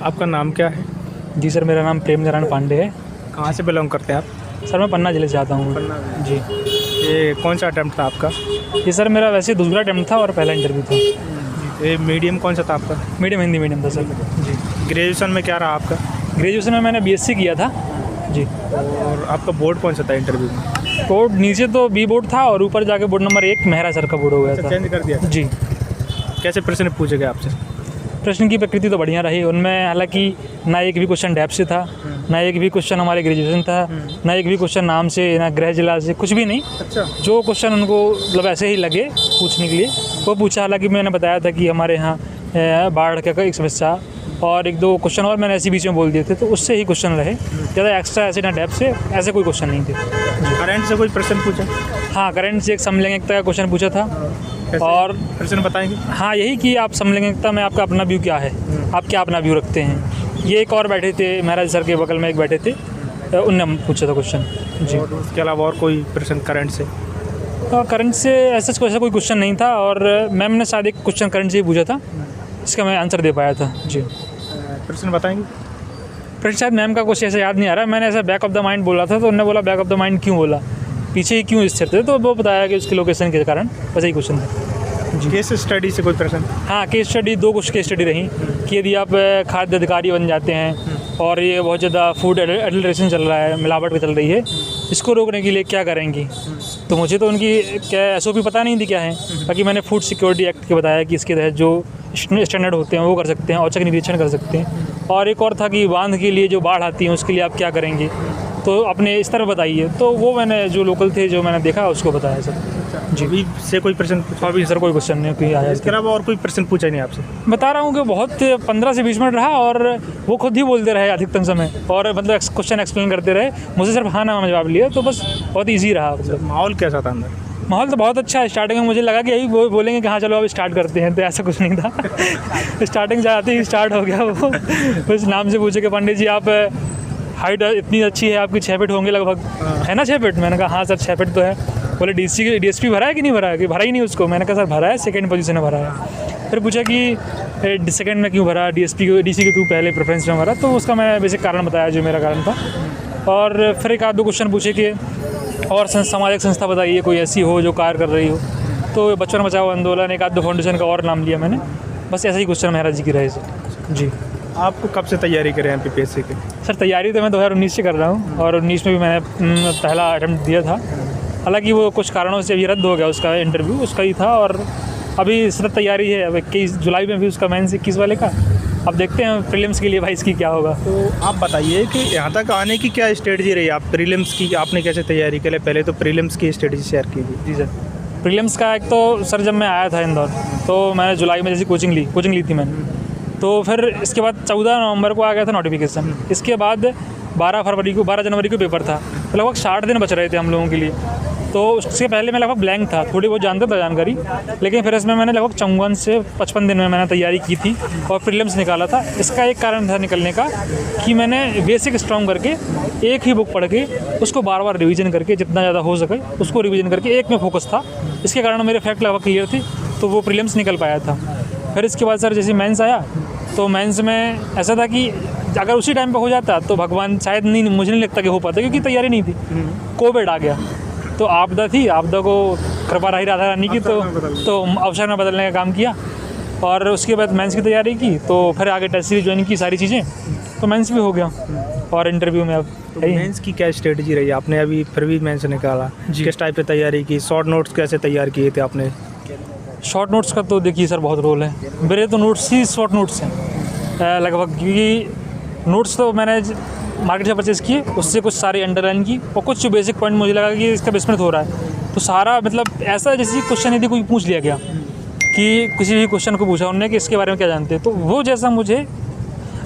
आपका नाम क्या है? जी सर, मेरा नाम प्रेम नारायण पांडे है। कहाँ से बिलोंग करते हैं आप? सर मैं पन्ना जिले से आता हूँ। पन्ना। जी। ये कौन सा अटैम्प्ट था आपका? ये सर मेरा वैसे दूसरा अटैम्प्ट था और पहला इंटरव्यू था। ये मीडियम कौन सा था आपका? मीडियम, हिंदी मीडियम था सर। जी। ग्रेजुएशन में क्या रहा आपका? ग्रेजुएशन में मैंने बीएससी किया था। जी। और आपका बोर्ड कौन सा था इंटरव्यू में? बोर्ड नीचे तो बी बोर्ड था और ऊपर जाके बोर्ड नंबर 1 मेहरा सर का बोर्ड हो गया था। चेंज कर दिया था? जी। कैसे प्रश्न पूछे गए आपसे? प्रश्न की प्रकृति तो बढ़िया रही उनमें, हालांकि ना एक भी क्वेश्चन डेप्थ से था, ना एक भी क्वेश्चन हमारे ग्रेजुएशन था, ना एक भी क्वेश्चन नाम से, ना गृह जिला से, कुछ भी नहीं। अच्छा। जो क्वेश्चन उनको मतलब ऐसे ही लगे पूछने के लिए वो पूछा। हालांकि मैंने बताया था कि हमारे यहाँ बाढ़ का एक समस्या और एक दो क्वेश्चन और मैंने ऐसे बीच में बोल दिए थे, तो उससे ही क्वेश्चन रहे, ज़्यादा एक्स्ट्रा ऐसे ना डेप्थ से ऐसे कोई क्वेश्चन नहीं थे। करंट से कोई प्रश्न पूछा? हाँ, करंट से एक समलैंगिकता का क्वेश्चन पूछा था। और प्रश्न बताएंगे? हाँ, यही कि आप समलैंगिकता में आपका अपना व्यू क्या है, आप क्या अपना व्यू रखते हैं। ये एक और बैठे थे, महाराज सर के बगल में एक बैठे थे, उनने पूछा था क्वेश्चन। जी। और उसके अलावा और कोई प्रश्न करंट से? करंट से ऐसा कोई क्वेश्चन नहीं था और मैम ने शायद एक क्वेश्चन करंट से ही पूछा था, इसका मैं आंसर दे पाया था। जी। प्रश्न बताएंगे? प्रश्न शायद मैम का कुछ ऐसा याद नहीं आ रहा, मैंने ऐसा बैक ऑफ द माइंड बोला था, तो उन्होंने बोला बैक ऑफ द माइंड क्यों बोला, पीछे ही क्यों स्थिर थे, तो वो बताया कि उसकी लोकेशन के कारण, बस यही क्वेश्चन था। केस स्टडी से कोई प्रश्न? हाँ, केस स्टडी, दो कुछ केस स्टडी रही कि यदि आप खाद्य अधिकारी बन जाते हैं और ये बहुत ज़्यादा फूड एडल्ट्रेशन चल रहा है, मिलावट चल रही है, इसको रोकने के लिए क्या करेंगी। तो मुझे तो उनकी क्या एसओपी पता नहीं थी क्या है, बाकी मैंने फूड सिक्योरिटी एक्ट के बताया कि इसके तहत जो स्टैंडर्ड होते हैं वो कर सकते हैं, औचक निरीक्षण कर सकते हैं। और एक और था कि बांध के लिए जो बाढ़ आती है उसके लिए आप क्या करेंगे, तो अपने इस तरह बताइए। तो वो मैंने जो लोकल थे जो मैंने देखा उसको बताया सर। जी। अभी से कोई प्रश्न पूछा? अभी सर कोई क्वेश्चन नहीं कोई आया। इसके अलावा और कोई प्रश्न पूछा नहीं आपसे? बता रहा हूँ कि बहुत 15 से 20 मिनट रहा और वो खुद ही बोलते रहे अधिकतम समय, और मतलब क्वेश्चन एक्सप्लेन करते रहे, मुझे सिर्फ हाँ ना में जवाब लिया, तो बस बहुत ईजी रहा। मतलब माहौल कैसा था अंदर? माहौल तो बहुत अच्छा है। स्टार्टिंग में मुझे लगा कि यही बोलेंगे कि हाँ चलो अब स्टार्ट करते हैं, तो ऐसा कुछ नहीं था। स्टार्टिंग जाते ही स्टार्ट हो गया वो। बस नाम से पूछे कि पंडित जी आप हाइट इतनी अच्छी है आपकी, 6 फीट होंगे लगभग, है ना 6 फीट? मैंने कहा हाँ सर 6 फीट तो है। बोले डीएसपी भरा है कि नहीं भरा है? कि भरा ही नहीं उसको। मैंने कहा सर भरा है, सेकंड पोजीशन में भरा है। फिर पूछा कि सेकंड में क्यों भरा, डीसी को क्यों पहले प्रेफरेंस में भरा, तो उसका मैं बेसिक कारण बताया जो मेरा कारण था। और फिर एक आध दो क्वेश्चन पूछे कि और सामाजिक संस्था बताइए कोई ऐसी हो जो कार्य कर रही हो, तो बचपन बचाओ आंदोलन, एक आध दो फाउंडेशन का और नाम लिया मैंने। बस ऐसे ही क्वेश्चन महाराज जी की रहे सर। जी। आपको कब से तैयारी करें MPPSC की? सर तैयारी तो मैं 2019 से कर रहा हूँ और 19 में भी मैंने पहला अटेम्प्ट दिया था। हालांकि वो कुछ कारणों से अभी रद्द हो गया, उसका इंटरव्यू उसका ही था, और अभी सर तैयारी है। अब 21 जुलाई में भी उसका मेंस 21 वाले का। अब देखते हैं प्रीलिम्स के लिए भाई इसकी क्या होगा। तो आप बताइए कि यहाँ तक आने की क्या स्ट्रेटजी रही? आप प्रीलिम्स की आपने कैसे तैयारी के लिए, पहले तो प्रीलिम्स की स्ट्रेटजी शेयर कीजिए। जी सर, प्रीलिम्स का एक तो सर जब मैं आया था इंदौर, तो मैंने जुलाई में जैसी कोचिंग ली थी मैंने, तो फिर इसके बाद 14 नवंबर को आ गया था नोटिफिकेशन। इसके बाद 12 जनवरी को पेपर था, तो लगभग 60 दिन बच रहे थे हम लोगों के लिए। तो उससे पहले मैं लगभग ब्लैंक था, थोड़ी बहुत जानता था जानकारी, लेकिन फिर इसमें मैंने लगभग 54 से 55 दिन में मैंने तैयारी की थी और प्रीलिम्स निकाला था। इसका एक कारण था निकलने का कि मैंने बेसिक स्ट्रॉन्ग करके एक ही बुक पढ़ के उसको बार बार रिवीजन करके जितना ज़्यादा हो सके उसको रिवीजन करके एक में फोकस था। इसके कारण मेरे फैक्ट लगभग क्लियर थी, तो वो प्रीलिम्स निकल पाया था। फिर इसके बाद सर जैसे मेंस आया, तो मेंस में ऐसा था कि अगर उसी टाइम पे हो जाता तो भगवान शायद नहीं, मुझे नहीं लगता कि हो पाता, क्योंकि तैयारी नहीं थी। कोविड आ गया, तो आपदा थी, आपदा को कृपा रही राधा रानी की, तो अवसर में बदलने का काम किया। और उसके बाद मेंस की तैयारी की, तो फिर आगे टेस्ट सीरीज ज्वाइन की, सारी चीज़ें, तो मेंस भी हो गया। और इंटरव्यू में अब तो मेंस की क्या स्ट्रेटजी रही? आपने अभी फिर भी मेंस निकाला, किस टाइप पे तैयारी की? शॉर्ट नोट्स कैसे तैयार किए थे आपने? शॉर्ट नोट्स का तो देखिए सर बहुत रोल है। मेरे तो नोट्स ही शॉर्ट नोट्स हैं लगभग, क्योंकि नोट्स तो मैंने मार्केट से परचेज़ किए, उससे कुछ सारी अंडरलाइन की और कुछ जो बेसिक पॉइंट मुझे लगा कि इसका विस्मृत हो रहा है, तो सारा मतलब ऐसा जैसे क्वेश्चन यदि कोई पूछ लिया गया कि किसी भी क्वेश्चन को पूछा उन्होंने कि इसके बारे में क्या जानते हैं, तो वो जैसा मुझे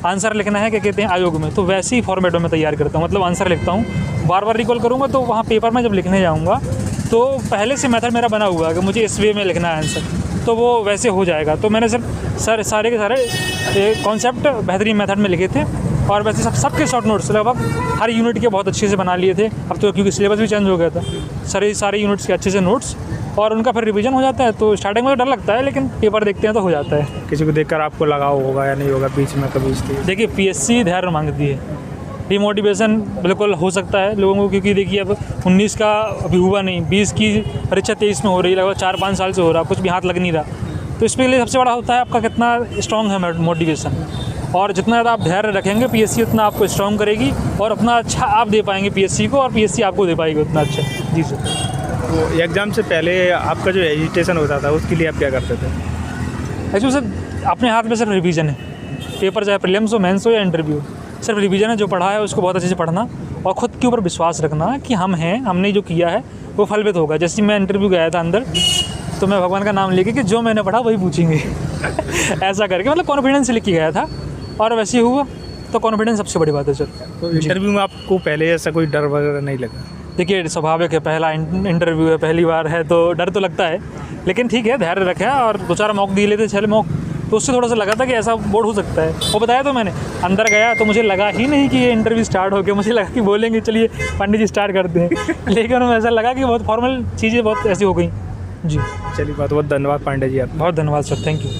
आंसर लिखना है क्या कहते हैं आयोग में, तो वैसे ही फॉर्मेट में मैं तैयार करता हूँ। मतलब आंसर लिखता हूँ, बार बार रिकॉल करूँगा, तो वहाँ पेपर में जब लिखने जाऊँगा तो पहले से मेथड मेरा बना हुआ है कि मुझे इस वे में लिखना है आंसर, तो वो वैसे हो जाएगा। तो मैंने सिर्फ सारे के सारे कॉन्सेप्ट बेहतरीन मेथड में लिखे थे और वैसे सबके शॉर्ट नोट्स लगभग हर यूनिट के बहुत अच्छे से बना लिए थे। अब तो क्योंकि सिलेबस भी चेंज हो गया था, सारे यूनिट्स के अच्छे से नोट्स, और उनका फिर रिवीजन हो जाता है। तो स्टार्टिंग में तो डर लगता है, लेकिन पेपर देखते हैं तो हो जाता है। किसी को देखकर आपको लगाव होगा या नहीं होगा बीच में कभी इसलिए? देखिए पीएससी धैर्य मांगती है, डिमोटिवेशन बिल्कुल हो सकता है लोगों को, क्योंकि देखिए अब 19 का अभी हुआ नहीं, 20 की परीक्षा 23 में हो रही है, लगभग 4-5 साल से हो रहा, कुछ भी हाथ लग नहीं रहा। तो इसके लिए सबसे बड़ा होता है आपका कितना स्ट्रॉन्ग है मोटिवेशन, और जितना ज़्यादा आप धैर्य रखेंगे पीएससी उतना आपको स्ट्रॉन्ग करेगी और अपना अच्छा आप दे पाएंगे पीएससी को, और पीएससी आपको दे पाएगी उतना अच्छा। जी सर। तो एग्ज़ाम से पहले आपका जो एजिटेशन होता था उसके लिए आप क्या करते थे? एक्चुअली सर अपने हाथ में सिर्फ रिवीजन है, पेपर चाहे प्रीलिम्स हो, मेंस हो या इंटरव्यू, सिर्फ रिवीजन है। जो पढ़ा है उसको बहुत अच्छे से पढ़ना और ख़ुद के ऊपर विश्वास रखना कि हम हैं, हमने जो किया है वो फलवित होगा। जैसे मैं इंटरव्यू गया था अंदर, तो मैं भगवान का नाम लेके कि जो मैंने पढ़ा वही पूछेंगे ऐसा करके, मतलब कॉन्फिडेंस से लिख के गया था और वैसे ही हुआ। तो कॉन्फिडेंस सबसे बड़ी बात है सर। तो इंटरव्यू में आपको पहले ऐसा कोई डर वगैरह नहीं लगा? देखिए स्वाभाविक है, पहला इंटरव्यू है, पहली बार है, तो डर तो लगता है, लेकिन ठीक है धैर्य रखा और 2-4 मॉक दिए लेते, 6 मॉक, तो उससे थोड़ा सा लगा था कि ऐसा बोर्ड हो सकता है। वो बताया तो मैंने, अंदर गया तो मुझे लगा ही नहीं कि ये इंटरव्यू स्टार्ट हो गया। मुझे लगा कि बोलेंगे चलिए पंडित जी स्टार्ट करते हैं लेकिन ऐसा लगा कि बहुत फॉर्मल चीज़ें बहुत ऐसी हो गई। जी चलिए बहुत बहुत धन्यवाद पांडे जी, आप बहुत धन्यवाद सर, थैंक यू।